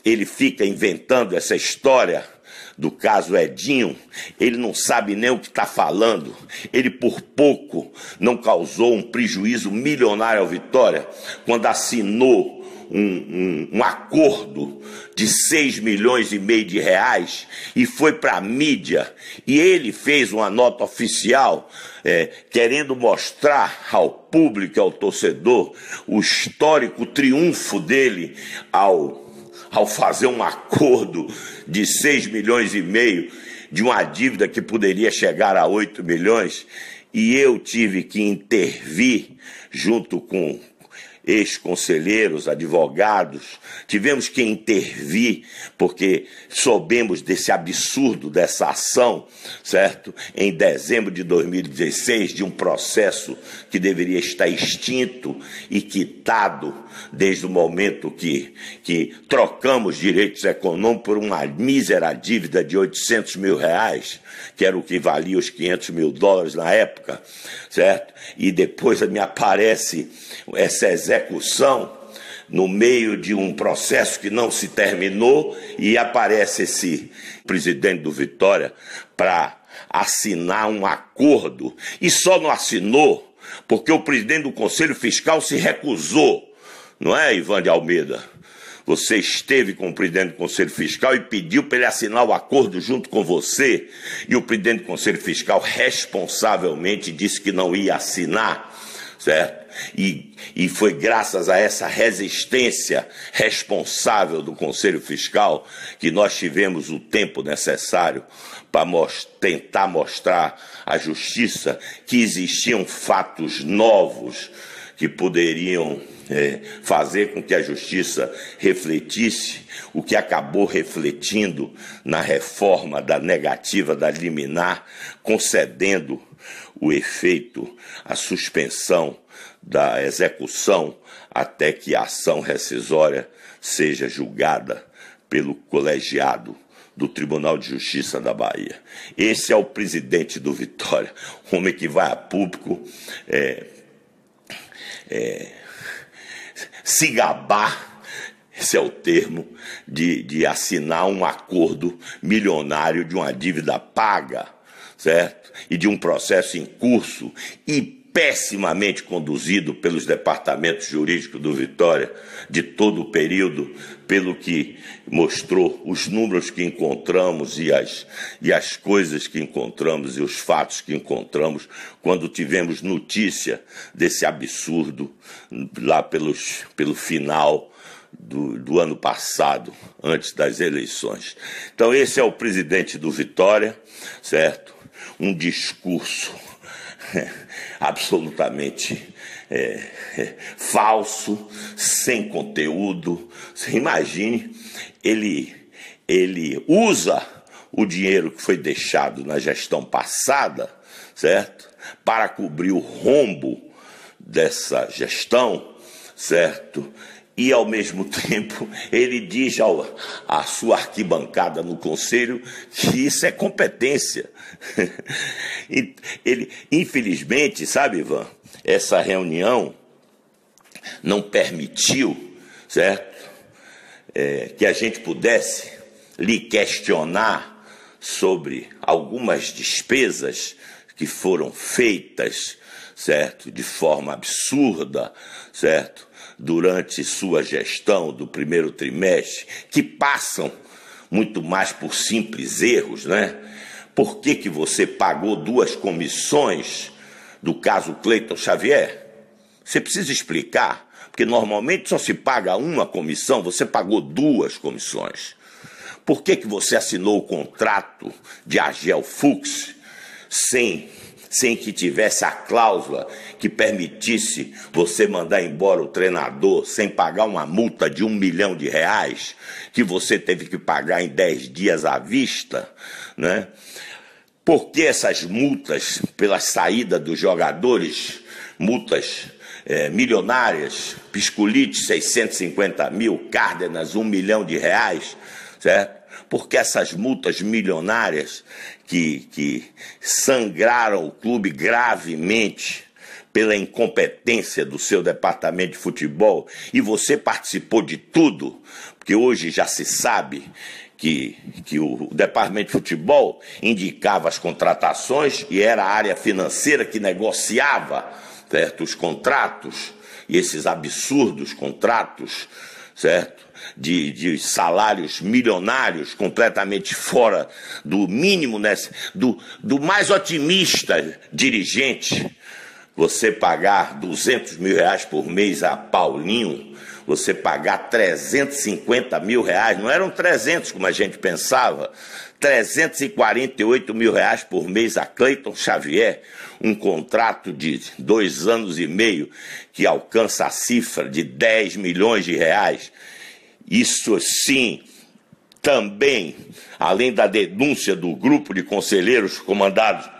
ele fica inventando essa história do caso Edinho, ele não sabe nem o que está falando. Ele por pouco não causou um prejuízo milionário ao Vitória quando assinou um acordo de 6,5 milhões de reais e foi para a mídia, e ele fez uma nota oficial querendo mostrar ao público e ao torcedor o histórico triunfo dele ao fazer um acordo de 6,5 milhões de uma dívida que poderia chegar a 8 milhões, e eu tive que intervir junto com ex-conselheiros, advogados, tivemos que intervir porque soubemos desse absurdo dessa ação, certo? Em dezembro de 2016, de um processo que deveria estar extinto e quitado desde o momento que trocamos direitos econômicos por uma mísera dívida de 800 mil reais, que era o que valia os 500 mil dólares na época, certo? E depois me aparece essa execução no meio de um processo que não se terminou, e aparece esse presidente do Vitória para assinar um acordo, e só não assinou porque o presidente do Conselho Fiscal se recusou, não é, Ivan de Almeida? Você esteve com o presidente do Conselho Fiscal e pediu para ele assinar o acordo junto com você, e o presidente do Conselho Fiscal responsavelmente disse que não ia assinar, certo? E foi graças a essa resistência responsável do Conselho Fiscal que nós tivemos o tempo necessário para tentar mostrar à Justiça que existiam fatos novos que poderiam fazer com que a Justiça refletisse o que acabou refletindo na reforma da negativa da liminar, concedendo o efeito, a suspensão da execução até que a ação rescisória seja julgada pelo colegiado do Tribunal de Justiça da Bahia. Esse é o presidente do Vitória, homem que vai a público se gabar, esse é o termo, de assinar um acordo milionário de uma dívida paga, certo? E de um processo em curso e pessimamente conduzido pelos departamentos jurídicos do Vitória de todo o período, pelo que mostrou os números que encontramos e as coisas que encontramos e os fatos que encontramos quando tivemos notícia desse absurdo lá pelo final do ano passado, antes das eleições. Então esse é o presidente do Vitória, certo? Um discurso absolutamente falso, sem conteúdo. Você imagine, ele usa o dinheiro que foi deixado na gestão passada, certo? Para cobrir o rombo dessa gestão, certo? E, ao mesmo tempo, ele diz à sua arquibancada no Conselho que isso é competência. Infelizmente, sabe, Ivan, essa reunião não permitiu, certo, que a gente pudesse lhe questionar sobre algumas despesas que foram feitas, certo, de forma absurda, certo, durante sua gestão do primeiro trimestre, que passam muito mais por simples erros, né? Por que você pagou 2 comissões do caso Cleiton Xavier? Você precisa explicar, porque normalmente só se paga uma comissão, você pagou 2 comissões. Por que você assinou o contrato de Agel Fux sem que tivesse a cláusula que permitisse você mandar embora o treinador sem pagar uma multa de R$1 milhão, que você teve que pagar em 10 dias à vista, né? Por que essas multas pela saída dos jogadores, multas milionárias, Piscolite 650 mil, Cárdenas R$1 milhão, certo? Porque essas multas milionárias que sangraram o clube gravemente pela incompetência do seu departamento de futebol, e você participou de tudo, porque hoje já se sabe que o departamento de futebol indicava as contratações e era a área financeira que negociava, certo, os contratos, e esses absurdos contratos, certo, de salários milionários completamente fora do mínimo, né, do mais otimista dirigente. Você pagar R$200 mil por mês a Paulinho, você pagar R$350 mil, não eram 300 como a gente pensava, R$348 mil por mês a Cleiton Xavier, um contrato de 2 anos e meio que alcança a cifra de R$10 milhões. Isso sim, também, além da denúncia do grupo de conselheiros comandados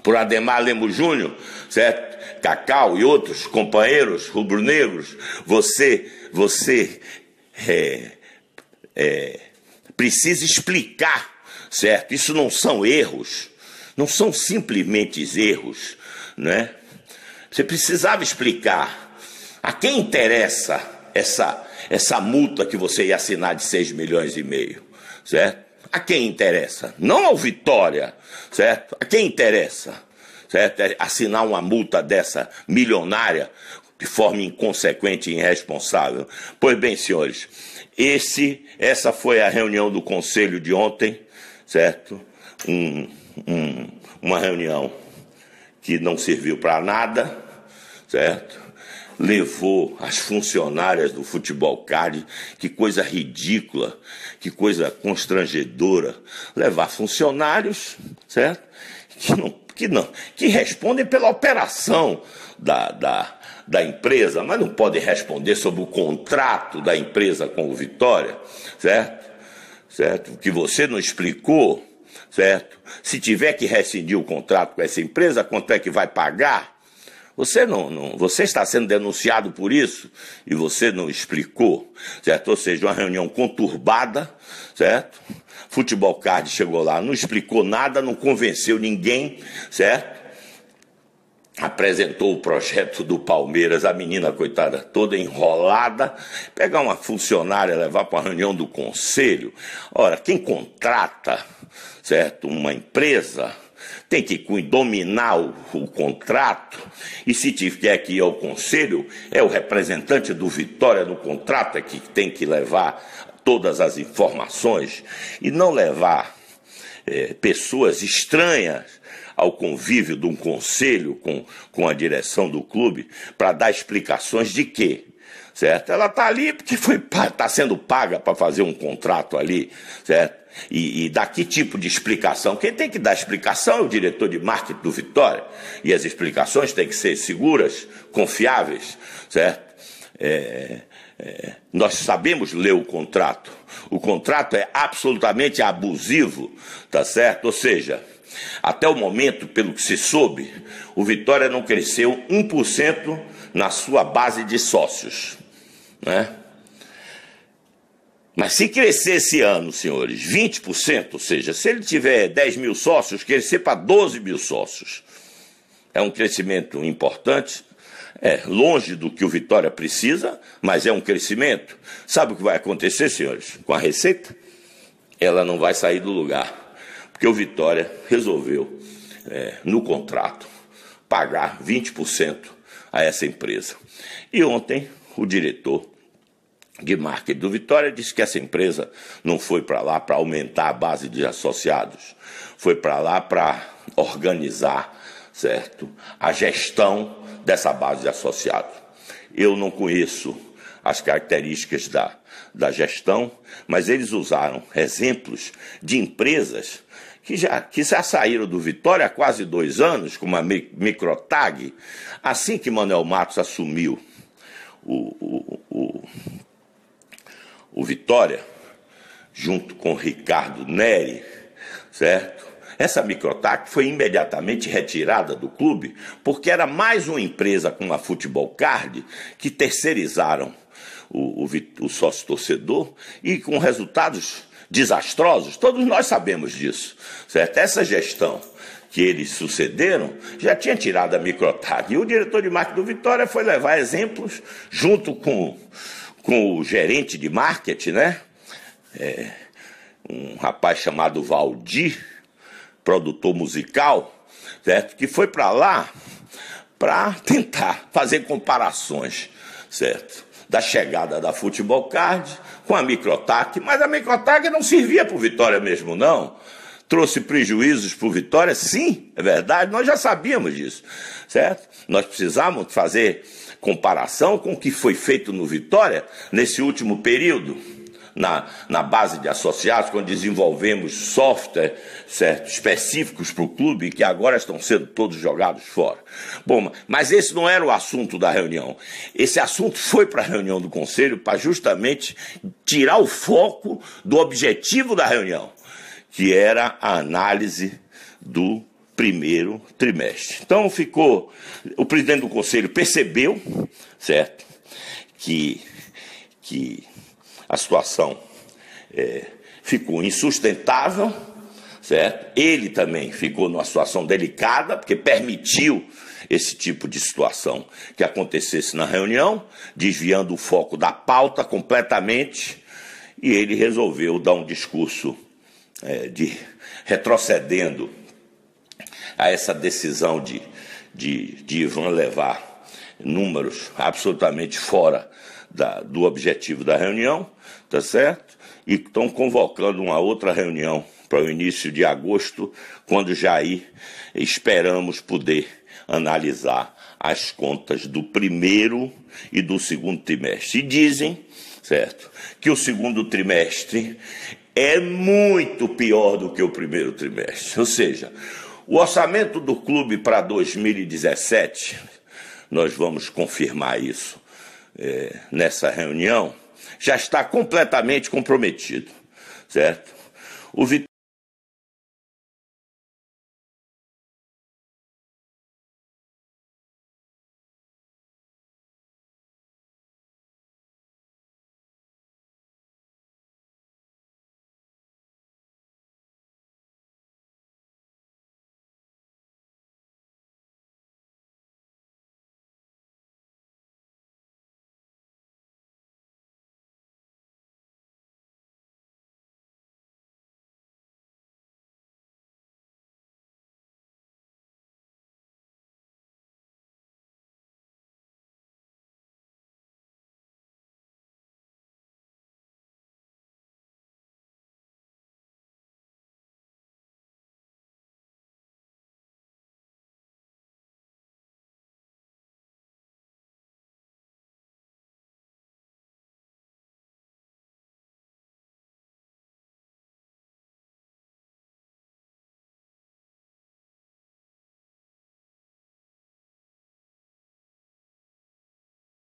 por Ademar Lemos Júnior, certo? Cacau e outros companheiros rubro-negros, você precisa explicar, certo? Isso não são erros, não são simplesmente erros, né? Você precisava explicar a quem interessa essa multa que você ia assinar de 6,5 milhões, certo? A quem interessa? Não ao Vitória, certo? A quem interessa, certo? É assinar uma multa dessa milionária de forma inconsequente e irresponsável. Pois bem, senhores, essa foi a reunião do conselho de ontem, certo? Uma reunião que não serviu para nada, certo? Levou as funcionárias do Futebol Card, que coisa ridícula, que coisa constrangedora, levar funcionários, certo? Que respondem pela operação da empresa, mas não podem responder sobre o contrato da empresa com o Vitória, certo? Certo? Que você não explicou, certo? Se tiver que rescindir o contrato com essa empresa, quanto é que vai pagar? Você está sendo denunciado por isso e você não explicou, certo? Ou seja, uma reunião conturbada, certo? Futebol Card chegou lá, não explicou nada, não convenceu ninguém, certo? Apresentou o projeto do Palmeiras, a menina, coitada, toda enrolada, pegar uma funcionária, levar para uma reunião do conselho. Ora, quem contrata, certo, uma empresa tem que dominar o contrato, e se tiver que ir ao conselho, é o representante do Vitória no contrato é que tem que levar todas as informações, e não levar pessoas estranhas ao convívio de um conselho com a direção do clube para dar explicações de quê? Certo? Ela está ali porque está sendo paga para fazer um contrato ali, certo? E dar que tipo de explicação? Quem tem que dar explicação é o diretor de marketing do Vitória, e as explicações têm que ser seguras, confiáveis, certo? Nós sabemos ler o contrato é absolutamente abusivo, tá certo? Ou seja, até o momento, pelo que se soube, o Vitória não cresceu 1% na sua base de sócios, né? Mas se crescer esse ano, senhores, 20%, ou seja, se ele tiver 10 mil sócios, crescer para 12 mil sócios, é um crescimento importante, longe do que o Vitória precisa, mas é um crescimento. Sabe o que vai acontecer, senhores, com a receita? Ela não vai sair do lugar, porque o Vitória resolveu, no contrato, pagar 20% a essa empresa. E ontem, o diretor de marketing do Vitória disse que essa empresa não foi para lá para aumentar a base de associados, foi para lá para organizar, certo, a gestão dessa base de associados. Eu não conheço as características da gestão, mas eles usaram exemplos de empresas que já saíram do Vitória há quase 2 anos, como a Microtag, assim que Manuel Matos assumiu o Vitória, junto com Ricardo Neri, certo? Essa Microtag foi imediatamente retirada do clube, porque era mais uma empresa como a Futebol Card, que terceirizaram o sócio-torcedor e com resultados desastrosos. Todos nós sabemos disso, certo? Essa gestão que eles sucederam já tinha tirado a Microtag. E o diretor de marketing do Vitória foi levar exemplos junto com com o gerente de marketing, né? Um rapaz chamado Valdir, produtor musical, certo? Que foi para lá para tentar fazer comparações, certo? Da chegada da Futebol Card com a Microtac, mas a Microtac não servia para o Vitória mesmo, não. Trouxe prejuízos para o Vitória, sim, é verdade, nós já sabíamos disso, certo? Nós precisávamos fazer comparação com o que foi feito no Vitória nesse último período, na base de associados, quando desenvolvemos software, certo, específicos para o clube, que agora estão sendo todos jogados fora. Bom, mas esse não era o assunto da reunião. Esse assunto foi para a reunião do Conselho para justamente tirar o foco do objetivo da reunião, que era a análise do primeiro trimestre. Então o presidente do Conselho percebeu, certo, que a situação ficou insustentável, certo? Ele também ficou numa situação delicada, porque permitiu esse tipo de situação que acontecesse na reunião, desviando o foco da pauta completamente, e ele resolveu dar um discurso retrocedendo a essa decisão de Ivan levar números absolutamente fora do objetivo da reunião, tá certo? E estão convocando uma outra reunião para o início de agosto, quando já aí esperamos poder analisar as contas do primeiro e do segundo trimestre. E dizem, certo, que o segundo trimestre é muito pior do que o primeiro trimestre. Ou seja, o orçamento do clube para 2017, nós vamos confirmar isso nessa reunião, já está completamente comprometido, certo? O